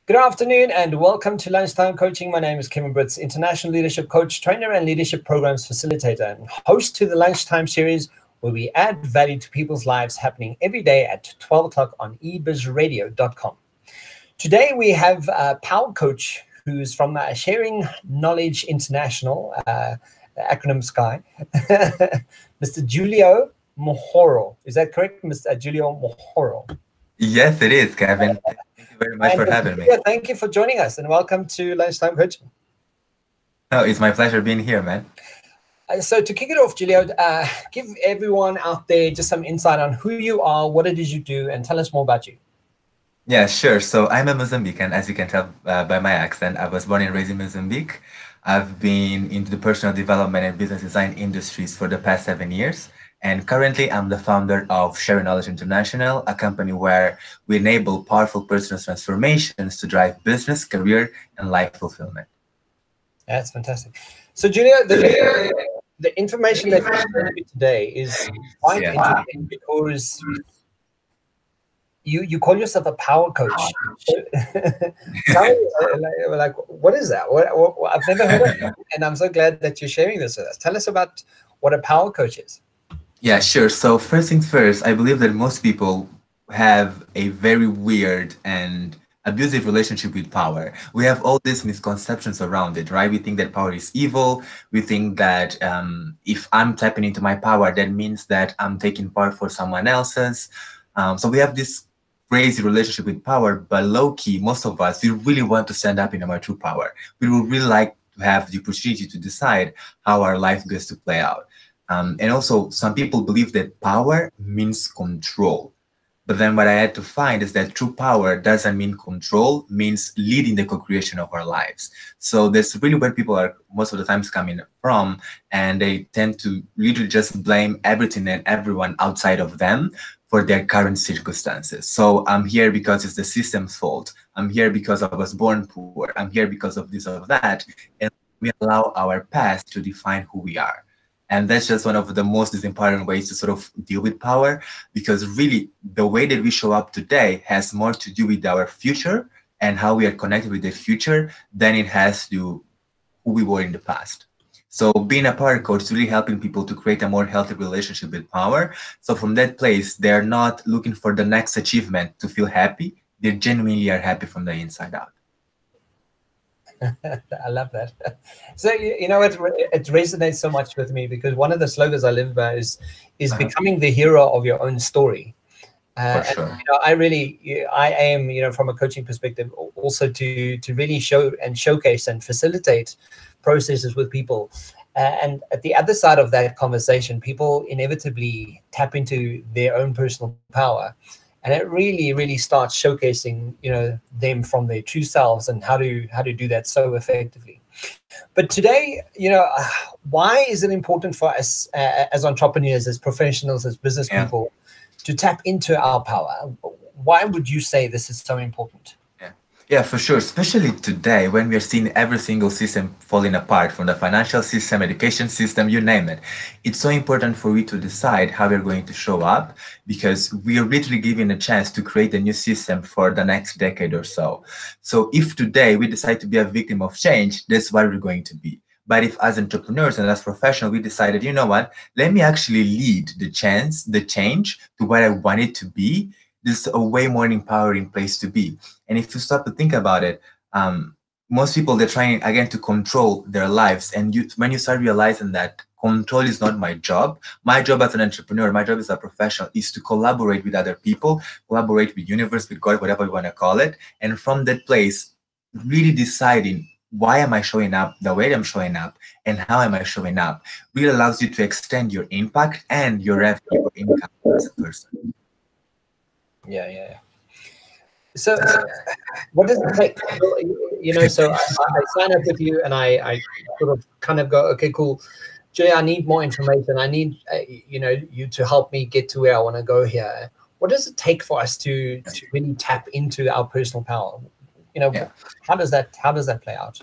Good afternoon and welcome to Lunchtime Coaching. My name is Kevin Britz, International Leadership Coach, Trainer and Leadership Programs Facilitator, and host to the Lunchtime series where we add value to people's lives happening every day at 12 o'clock on ebizradio.com. Today we have a power coach who's from Sharing Knowledge International, acronym SKY, Mr. Julio Muhorro. Is that correct, Mr. Julio Muhorro? Yes, it is, Kevin. Thank you very much for having me. Thank you for joining us and welcome to Lunchtime Coaching. Oh, it's my pleasure being here, man. So to kick it off, Julio, give everyone out there just some insight on who you are, what it is you do, and tell us more about you. Yeah, sure. So I'm a Mozambican, as you can tell by my accent. I was born and raised in Mozambique. I've been into the personal development and business design industries for the past 7 years. And currently, I'm the founder of Sharing Knowledge International, a company where we enable powerful personal transformations to drive business, career, and life fulfillment. That's fantastic. So, Julio, the information that you're sharing today is quite interesting because you call yourself a power coach. Tell me, like, what is that? I've never heard of it, and I'm so glad that you're sharing this with us. Tell us about what a power coach is. Yeah, sure. So first things first, I believe that most people have a very weird and abusive relationship with power. We have all these misconceptions around it, right? We think that power is evil. We think that if I'm tapping into my power, that means that I'm taking power for someone else's. So we have this crazy relationship with power, but low-key, most of us, we really want to stand up in our true power. We would really like to have the opportunity to decide how our life goes to play out. And also, some people believe that power means control. But then what I had to find is that true power doesn't mean control, means leading the co-creation of our lives. So that's really where people are most of the times coming from. And they tend to literally just blame everything and everyone outside of them for their current circumstances. So I'm here because it's the system's fault. I'm here because I was born poor. I'm here because of this or that. And we allow our past to define who we are. And that's just one of the most important ways to sort of deal with power, because really the way that we show up today has more to do with our future and how we are connected with the future than it has to do who we were in the past. So being a power coach is really helping people to create a more healthy relationship with power. So from that place, they're not looking for the next achievement to feel happy. They genuinely are happy from the inside out. I love that. So you know, it resonates so much with me because one of the slogans I live by is becoming the hero of your own story. For sure. And, I aim, from a coaching perspective, also to really show and showcase and facilitate processes with people. And at the other side of that conversation, people inevitably tap into their own personal power. And it really, really starts showcasing, them from their true selves and how to do that so effectively. But today, why is it important for us as entrepreneurs, as professionals, as business people to tap into our power? Why would you say this is so important? Yeah, for sure. Especially today when we are seeing every single system falling apart, from the financial system, education system, you name it. It's so important for we to decide how we're going to show up, because we are literally given a chance to create a new system for the next decade or so. So if today we decide to be a victim of change, that's what we're going to be. But if as entrepreneurs and as professionals, we decided, you know what, let me actually lead the change to what I want it to be, this is a way more empowering place to be. And if you stop to think about it, most people, they're trying again to control their lives. And when you start realizing that control is not my job as an entrepreneur, my job as a professional is to collaborate with other people, collaborate with universe, with God, whatever you want to call it. And from that place, really deciding why am I showing up the way I'm showing up and how am I showing up really allows you to extend your impact and your revenue or income as a person. Yeah. So what does it take? So I sign up with you and I sort of kind of go, okay, cool. Jay, I need more information. I need, you to help me get to where I want to go here. What does it take for us to really tap into our personal power? How does that play out?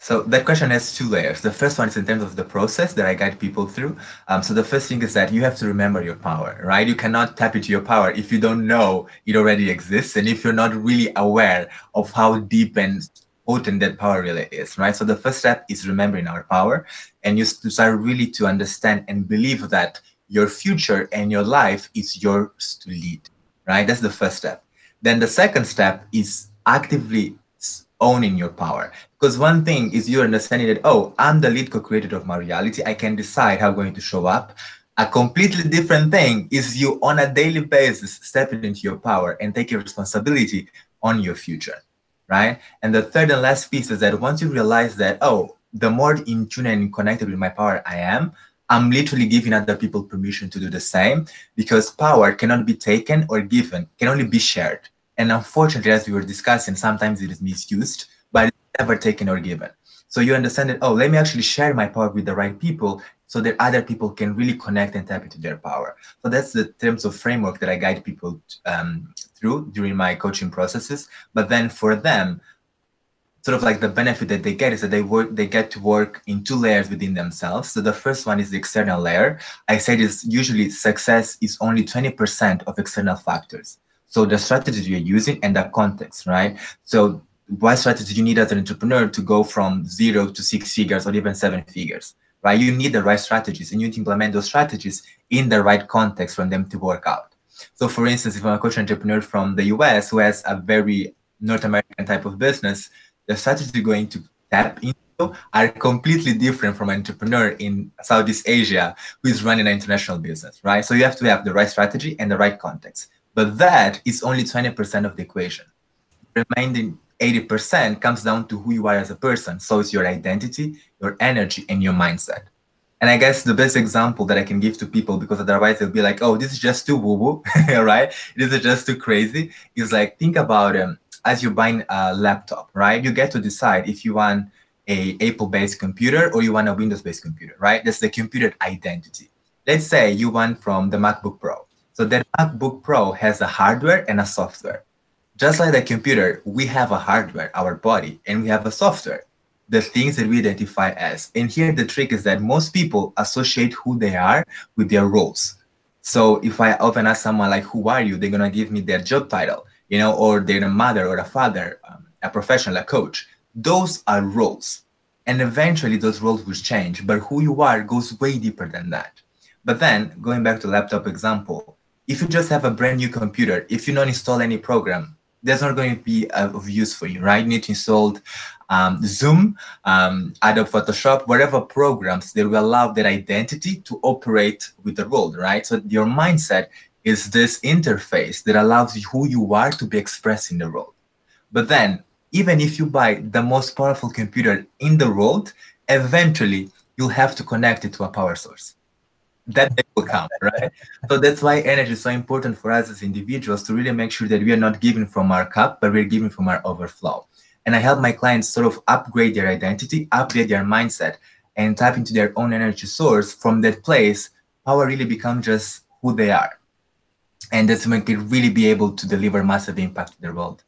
So that question has two layers. The first one is in terms of the process that I guide people through. So the first thing is that you have to remember your power, right? You cannot tap into your power if you don't know it already exists, and if you're not really aware of how deep and potent that power really is, right? So the first step is remembering our power, and you start really to understand and believe that your future and your life is yours to lead, right? That's the first step. Then the second step is actively owning your power. Because one thing is you understanding that, oh, I'm the lead co-creator of my reality. I can decide how I'm going to show up. A completely different thing is you on a daily basis stepping into your power and taking responsibility on your future, right? And the third and last piece is that once you realize that, oh, the more in tune and connected with my power I am, I'm literally giving other people permission to do the same, because power cannot be taken or given, can only be shared. And unfortunately, as we were discussing, sometimes it is misused, but it's never taken or given. So you understand that, oh, let me actually share my power with the right people so that other people can really connect and tap into their power. So that's the terms of framework that I guide people through during my coaching processes. But then for them, sort of like the benefit that they get is that they get to work in two layers within themselves. So the first one is the external layer. I said is usually success is only 20% of external factors. So the strategy you're using and the context, right? So what strategy you need as an entrepreneur to go from 0 to 6 figures or even 7 figures, right? You need the right strategies, and you need to implement those strategies in the right context for them to work out. So for instance, if I'm a coach entrepreneur from the US who has a very North American type of business, the strategy you're going to tap into are completely different from an entrepreneur in Southeast Asia who is running an international business, right? So you have to have the right strategy and the right context. But that is only 20% of the equation. The remaining 80% comes down to who you are as a person. So it's your identity, your energy, and your mindset. And I guess the best example that I can give to people, because otherwise they'll be like, oh, this is just too woo-woo, right? This is just too crazy. Is like, think about as you're buying a laptop, right? You get to decide if you want a Apple-based computer or you want a Windows-based computer, right? That's the computer identity. Let's say you want from the MacBook Pro. So that MacBook Pro has a hardware and a software. Just like the computer, we have a hardware, our body, and we have a software, the things that we identify as. And here the trick is that most people associate who they are with their roles. So if I often ask someone like, who are you? They're going to give me their job title, you know, or they're a mother or a father, a professional, a coach. Those are roles. And eventually those roles will change, but who you are goes way deeper than that. But then going back to laptop example, if you just have a brand new computer, if you don't install any program, that's not going to be of use for you, right? You need to install Zoom, Adobe Photoshop, whatever programs that will allow that identity to operate with the role, right? So your mindset is this interface that allows you who you are to be expressed in the role. But then, even if you buy the most powerful computer in the world, eventually you'll have to connect it to a power source. That day will come, right? So that's why energy is so important for us as individuals, to really make sure that we are not giving from our cup, but we're giving from our overflow. And I help my clients sort of upgrade their identity, upgrade their mindset, and tap into their own energy source. From that place, power really becomes just who they are. And that's when they can really be able to deliver massive impact to the world.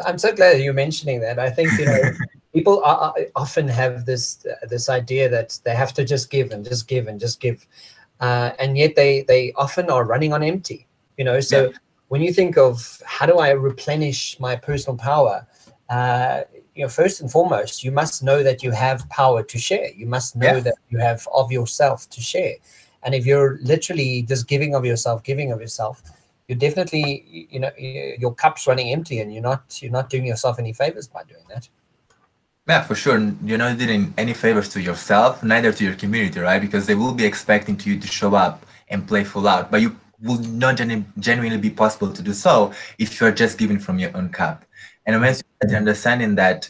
I'm so glad you're mentioning that. I think, you know, people often have this idea that they have to just give and just give and just give, and yet they often are running on empty. You know, so yeah. When you think of how do I replenish my personal power, you know, first and foremost, you must know that you have power to share. You must know that you have of yourself to share. And if you're literally just giving of yourself, you're definitely, you know, your cup's running empty, and you're not doing yourself any favors by doing that. Yeah, for sure. You're not doing any favors to yourself, neither to your community, right? Because they will be expecting you to show up and play full out, but you will not genuinely be possible to do so if you're just giving from your own cup. And once you start understanding that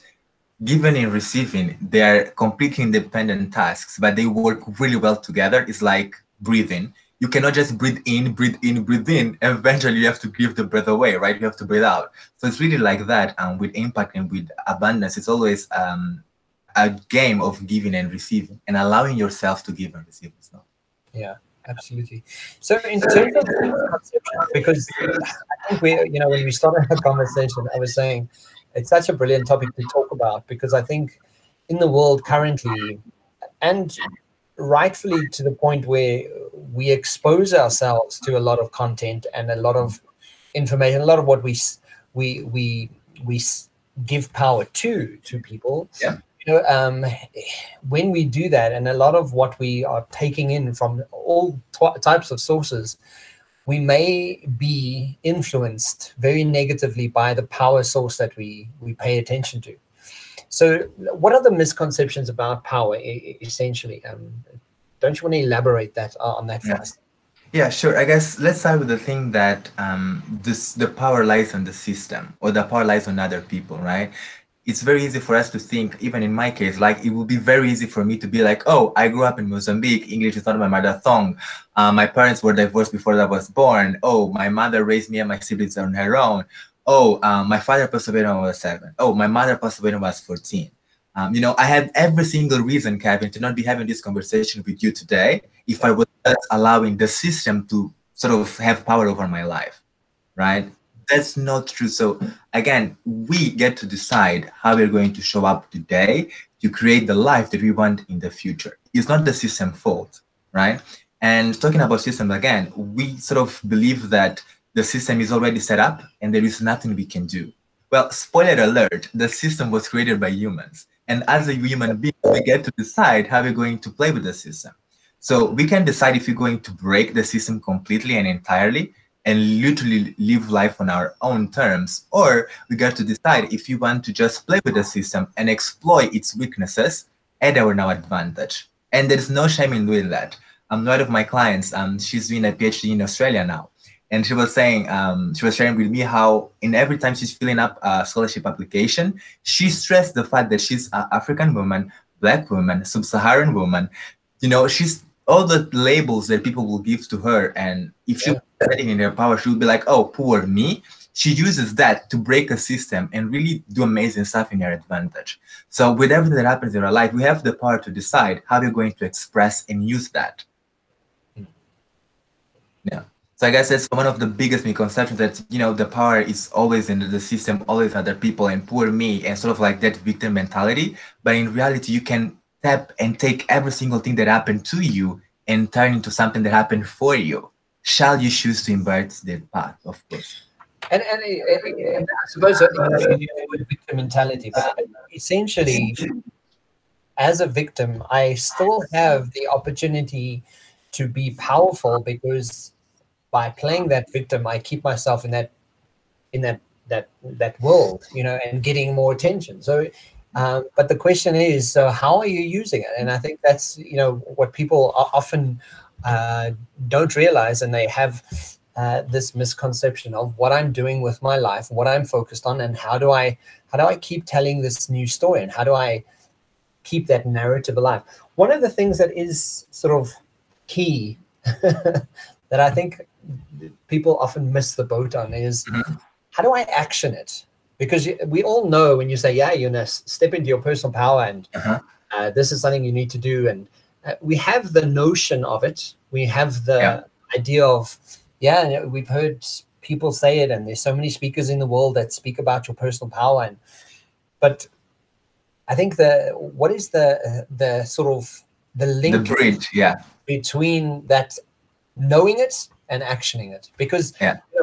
giving and receiving, they are completely independent tasks, but they work really well together. It's like breathing. You cannot just breathe in, breathe in, breathe in. Eventually, you have to give the breath away, right? You have to breathe out. So it's really like that. With impact and with abundance, it's always a game of giving and receiving, and allowing yourself to give and receive as well. Yeah, absolutely. So in terms of misconceptions, because I think we, you know, when we started our conversation, I was saying, it's such a brilliant topic to talk about, because I think in the world currently, and rightfully to the point where we expose ourselves to a lot of content and a lot of information, a lot of what we we give power to people. Yeah. When we do that, and a lot of what we are taking in from all types of sources, we may be influenced very negatively by the power source that we pay attention to. So, what are the misconceptions about power, essentially? Don't you want to elaborate that on that for us? Yeah, sure. I guess let's start with the thing that the power lies on the system, or the power lies on other people, right? It's very easy for us to think, even in my case, like it would be very easy for me to be like, oh, I grew up in Mozambique, English is not my mother tongue. My parents were divorced before I was born. Oh, my mother raised me and my siblings on her own. Oh, my father passed away when I was 7. Oh, my mother passed away when I was 14. I had every single reason, Kevin, to not be having this conversation with you today if I was just allowing the system to sort of have power over my life, right? That's not true. So again, we get to decide how we're going to show up today to create the life that we want in the future. It's not the system's fault, right? And talking about system again, we sort of believe that the system is already set up and there is nothing we can do. Well, spoiler alert, the system was created by humans. And as a human being, we get to decide how we're going to play with the system. So we can decide if we're going to break the system completely and entirely and literally live life on our own terms, or we got to decide if you want to just play with the system and exploit its weaknesses at our now advantage. And there's no shame in doing that. One of my clients, she's doing a PhD in Australia now. And she was saying, she was sharing with me how in every time she's filling up a scholarship application, she stressed the fact that she's an African woman, Black woman, Sub-Saharan woman. She's all the labels that people will give to her. And if she was setting in her power, she would be like, oh, poor me. She uses that to break a system and really do amazing stuff in her advantage. So with everything that happens in our life, we have the power to decide how we're going to express and use that. Yeah. So I guess that's one of the biggest misconceptions, that, the power is always in the system, always other people and poor me, and sort of like that victim mentality. But in reality, you can tap and take every single thing that happened to you and turn into something that happened for you. Shall you choose to embrace that path, of course. And I suppose victim mentality, but essentially, as a victim, I still have the opportunity to be powerful, because by playing that victim, I keep myself in that world, and getting more attention. So, but the question is, so how are you using it? And I think that's what people often don't realize, and they have this misconception of what I'm doing with my life, what I'm focused on, and how do I keep telling this new story, and how do I keep that narrative alive? One of the things that is sort of key that I think people often miss the boat on is, how do I action it? Because we all know when you say, yeah, Eunice, step into your personal power, and this is something you need to do. And we have the notion of it. We have the idea of, we've heard people say it, and there's so many speakers in the world that speak about your personal power. But I think what is the sort of the link, the bridge, between that knowing it and actioning it? Because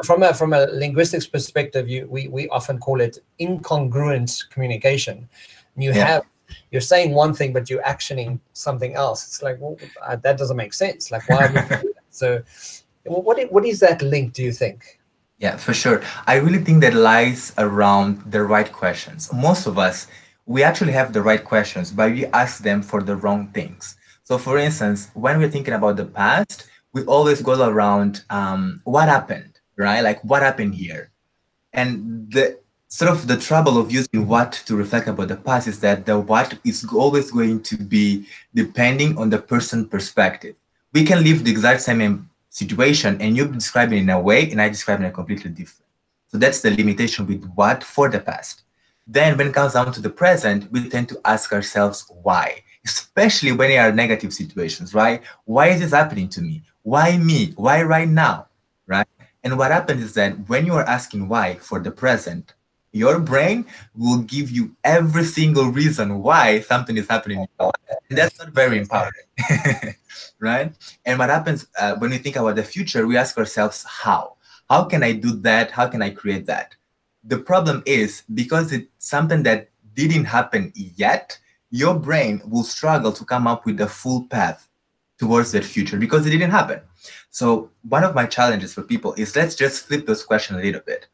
from a linguistics perspective, we often call it incongruent communication. You're saying one thing, but you're actioning something else. It's like, well, that doesn't make sense. Like, why would you do that? So, what is that link, do you think? Yeah, for sure. I really think that lies around the right questions. Most of us, we actually have the right questions, but we ask them for the wrong things. So for instance, when we're thinking about the past, we always go around what happened, right? Like, what happened here? And the sort of the trouble of using what to reflect about the past is that the what is always going to be depending on the person's perspective. We can live the exact same situation, and you describe it in a way, and I describe it in a completely different. So that's the limitation with what for the past. Then when it comes down to the present, we tend to ask ourselves why, especially when there are negative situations, right? Why is this happening to me? Why me? Why right now, right? And what happens is that when you are asking why for the present, Your brain will give you every single reason why something is happening in your life. And that's not very empowering, right? And what happens when we think about the future, we ask ourselves, how? How can I do that? How can I create that? The problem is because it's something that didn't happen yet, your brain will struggle to come up with a full path towards that future because it didn't happen. So one of my challenges for people is let's just flip this question a little bit.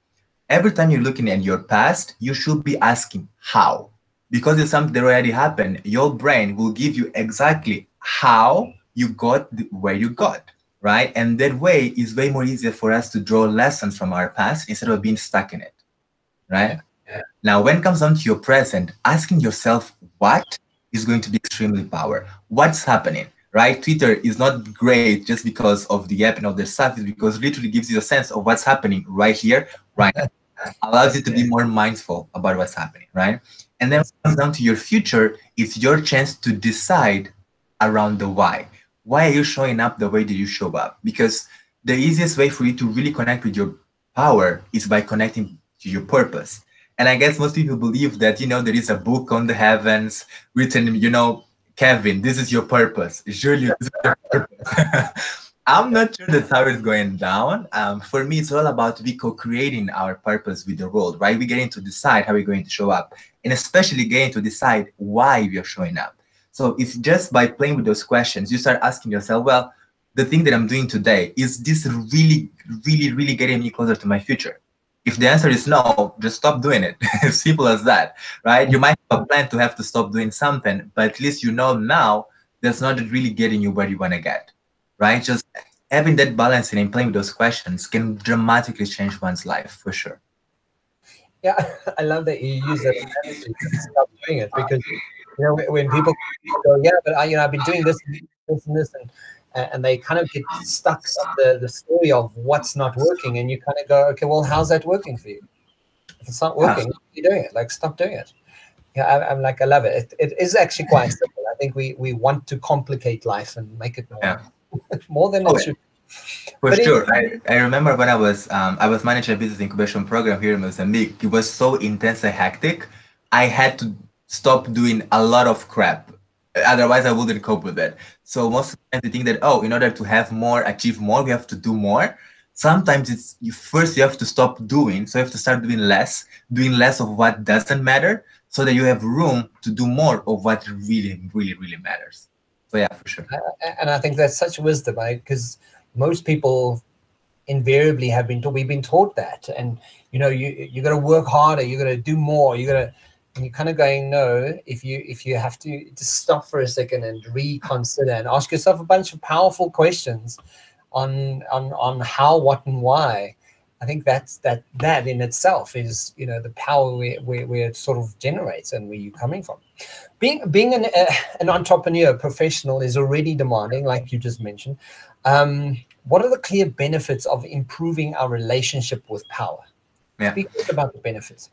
Every time you're looking at your past, you should be asking how. Because it's something that already happened, your brain will give you exactly how you got where you got, right? And that way is way more easier for us to draw lessons from our past instead of being stuck in it, right? Yeah. Now, when it comes down to your present, asking yourself what is going to be extremely power. What's happening, right? Twitter is not great just because of the app and of the stuff, it's because it literally gives you a sense of what's happening right here, right now. Allows you to be more mindful about what's happening, right? And then when it comes down to your future, it's your chance to decide around the why. Why are you showing up the way that you show up? Because the easiest way for you to really connect with your power is by connecting to your purpose. And I guess most people believe that, there is a book on the heavens written, Kevin, this is your purpose. Julio, this is your purpose. I'm not sure that's how it's going down. For me, it's all about we co-creating our purpose with the world, right? We're getting to decide how we're going to show up, and especially getting to decide why we are showing up. So it's just by playing with those questions, you start asking yourself, well, the thing that I'm doing today, is this really, really, really getting me closer to my future? If the answer is no, just stop doing it. Simple as that, right? You might have a plan to have to stop doing something, but at least you know now that's not really getting you where you want to get, right? Just having that balancing and playing with those questions can dramatically change one's life for sure. Yeah, I love that you use that analogy. Stop doing it because when people go, yeah, but I've been doing this, this, and this, and they kind of get stuck on the story of what's not working, and you kind of go, okay, well, how's that working for you? If it's not Yeah, working, you're doing it. Like, stop doing it. Yeah, I'm like, I love it. It is actually quite simple. I think we want to complicate life and make it more yeah. more than Oh, it should. for But sure. I remember when I was managing a business incubation program here in Mozambique. It was so intense and hectic. I had to stop doing a lot of crap. Otherwise, I wouldn't cope with it. So most of the time, we think that in order to have more, achieve more, we have to do more. Sometimes it's you have to stop doing, so you have to start doing less of what doesn't matter, so that you have room to do more of what really, really, really matters. So yeah, for sure. and I think that's such wisdom, right? Because most people invariably have been taught, we've been taught that, and you got to work harder, you got to do more, you got to, and you're kind of going, no, if you have to just stop for a second and reconsider and ask yourself a bunch of powerful questions on how, what, and why. I think that in itself is the power where it sort of generates and where you're coming from. Being an entrepreneur professional is already demanding, like you just mentioned. What are the clear benefits of improving our relationship with power? Yeah. Speak about the benefits.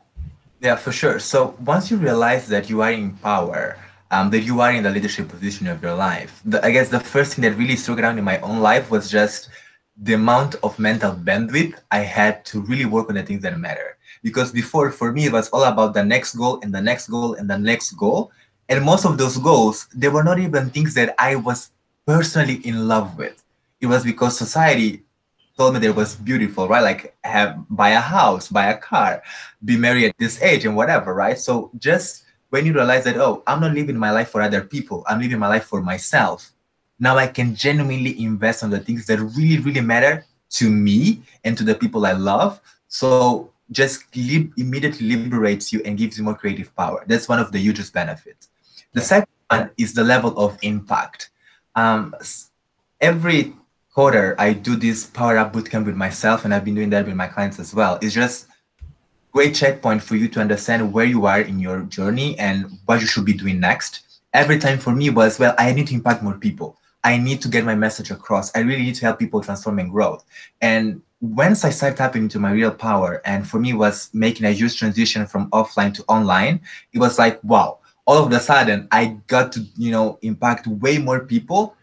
Yeah, for sure. So once you realize that you are in power, that you are in the leadership position of your life, I guess the first thing that really struck around in my own life was just the amount of mental bandwidth I had to really work on the things that matter. Because before, for me, it was all about the next goal and the next goal and the next goal. And most of those goals, they were not even things that I was personally in love with. It was because society told me that it was beautiful, right? Like buy a house, buy a car, be married at this age and whatever, right? So just when you realize that, oh, I'm not living my life for other people, I'm living my life for myself. Now I can genuinely invest on the things that really, really matter to me and to the people I love. So just immediately liberates you and gives you more creative power. That's one of the hugest benefits. The Yeah. second one is the level of impact. Um, every quarter I do this power up bootcamp with myself, and I've been doing that with my clients as well. It's just great checkpoint for you to understand where you are in your journey and what you should be doing next. Every time for me was, well, I need to impact more people. I need to get my message across. I really need to help people transform and grow. And once I started tapping into my real power, and for me was making a huge transition from offline to online, it was like, wow, all of a sudden I got to, impact way more people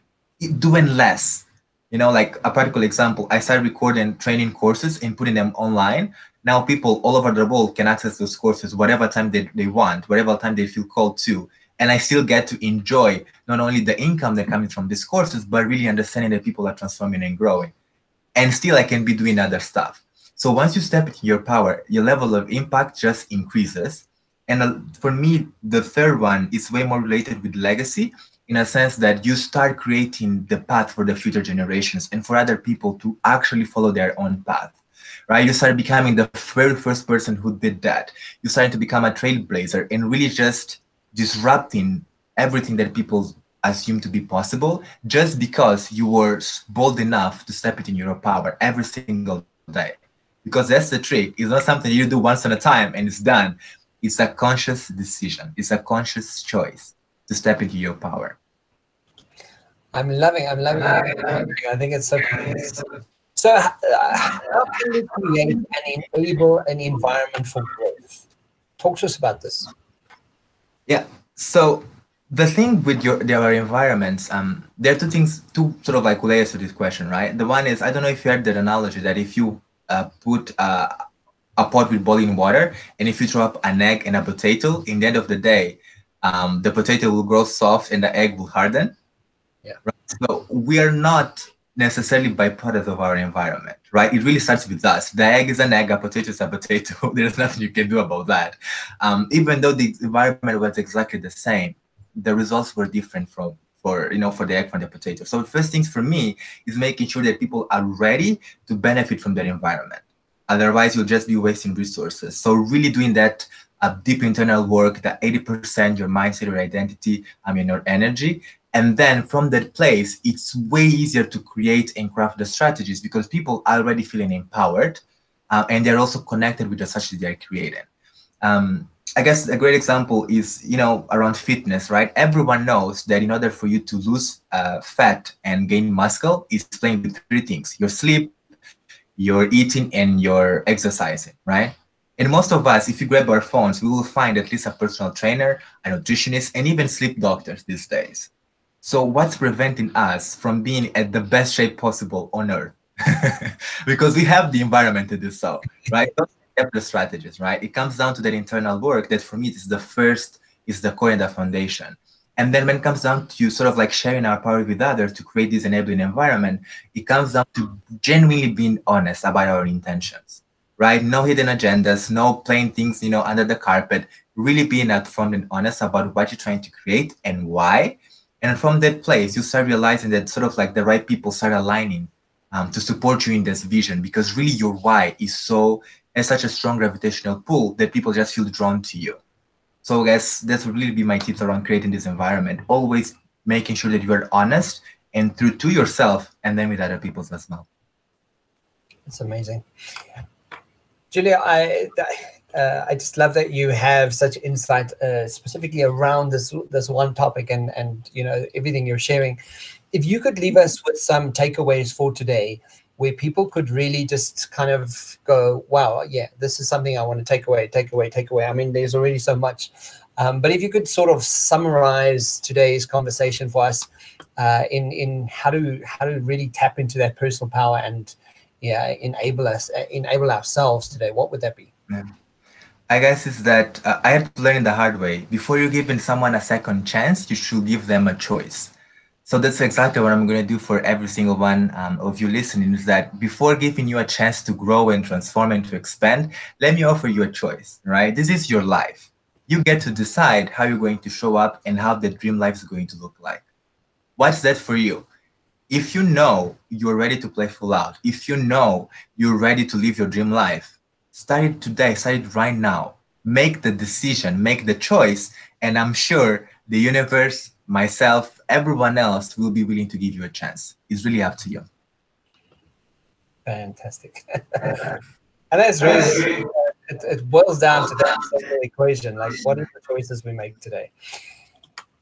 doing less. Like a practical example, I started recording training courses and putting them online. Now people all over the world can access those courses whatever time they want, whatever time they feel called to. And I still get to enjoy not only the income that comes from these courses, but really understanding that people are transforming and growing. And still I can be doing other stuff. So once you step into your power, your level of impact just increases. And for me, the third one is way more related with legacy, in a sense that you start creating the path for the future generations and for other people to actually follow their own path, right? You start becoming the very first person who did that. You start to become a trailblazer and really just disrupting everything that people assume to be possible just because you were bold enough to step it in your power every single day. Because that's the trick. It's not something you do once at a time and it's done. It's a conscious decision. It's a conscious choice to step into your power. I'm loving it. I think it's so cool. So, how can we create and enable an environment for growth? Talk to us about this. Yeah. So the thing with our environments, there are two things, two sort of like layers to this question, right? The one is, I don't know if you heard that analogy that if you put a pot with boiling water and if you throw up an egg and a potato, in the end of the day, the potato will grow soft and the egg will harden. Yeah. Right? So we are not necessarily byproduct of our environment, right? It really starts with us. The egg is an egg, a potato is a potato. There's nothing you can do about that. Even though the environment was exactly the same, the results were different for the egg from the potato. So the first things for me is making sure that people are ready to benefit from their environment. Otherwise, you'll just be wasting resources. So really doing that deep internal work, that 80%, your mindset, your identity, your energy. And then from that place, it's way easier to create and craft the strategies because people are already feeling empowered and they're also connected with the strategies they're creating. I guess a great example is, around fitness, right? Everyone knows that in order for you to lose fat and gain muscle is playing with three things: your sleep, your eating, and your exercising, right? And most of us, if you grab our phones, we will find at least a personal trainer, a nutritionist, and even sleep doctors these days. So what's preventing us from being at the best shape possible on earth? Because we have the environment to do so, right? Those are the strategies, right? It comes down to that internal work that for me is the first, is the core and the foundation. And then when it comes down to sort of like sharing our power with others to create this enabling environment, it comes down to genuinely being honest about our intentions, right? No hidden agendas, no playing things, under the carpet, really being upfront and honest about what you're trying to create and why. And from that place, you start realizing that sort of like the right people start aligning to support you in this vision, because really your why is has such a strong gravitational pull that people just feel drawn to you. So I guess that's would really be my tips around creating this environment. Always making sure that you are honest and true to yourself and then with other people as well. It's amazing. Julia, I just love that you have such insight specifically around this one topic and everything you're sharing. If you could leave us with some takeaways for today, where people could really just kind of go, wow, yeah, this is something I want to take away. I mean, there's already so much. But if you could sort of summarize today's conversation for us in how to really tap into that personal power and enable ourselves today, what would that be? Yeah. I guess it's that I had to learn the hard way. Before you're giving someone a second chance, you should give them a choice. So that's exactly what I'm going to do for every single one of you listening, is that before giving you a chance to grow and transform and to expand, let me offer you a choice, right? This is your life. You get to decide how you're going to show up and how the dream life is going to look like. What's that for you? If you know you're ready to play full out, if you know you're ready to live your dream life, start it today, start it right now. Make the decision, make the choice, and I'm sure the universe, myself, everyone else will be willing to give you a chance. It's really up to you. Fantastic. And that's really, it boils down to that simple equation, like what are the choices we make today?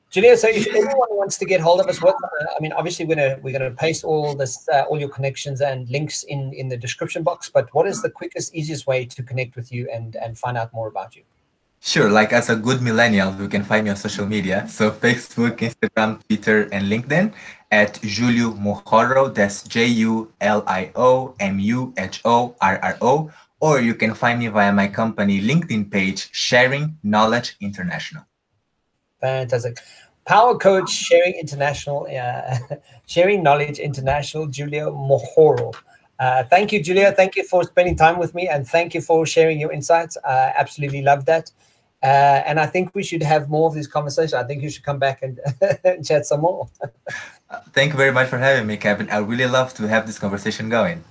Julia, so if anyone wants to get hold of us, obviously we're gonna paste all this, all your connections and links in the description box. But what is the quickest, easiest way to connect with you and find out more about you? Sure, like as a good millennial, you can find me on social media. So Facebook, Instagram, Twitter, and LinkedIn at Julio Muhorro. That's JuLioMuhorro. or you can find me via my company LinkedIn page, Sharing Knowledge International. Fantastic. Power Coach Sharing International, Sharing Knowledge International, Julio Muhorro. Thank you, Julia. Thank you for spending time with me, and thank you for sharing your insights. I absolutely love that. And I think we should have more of these conversations. I think you should come back and, and chat some more. Thank you very much for having me, Kevin. I really love to have this conversation going.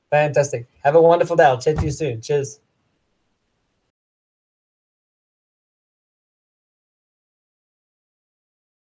Fantastic. Have a wonderful day. I'll chat to you soon. Cheers.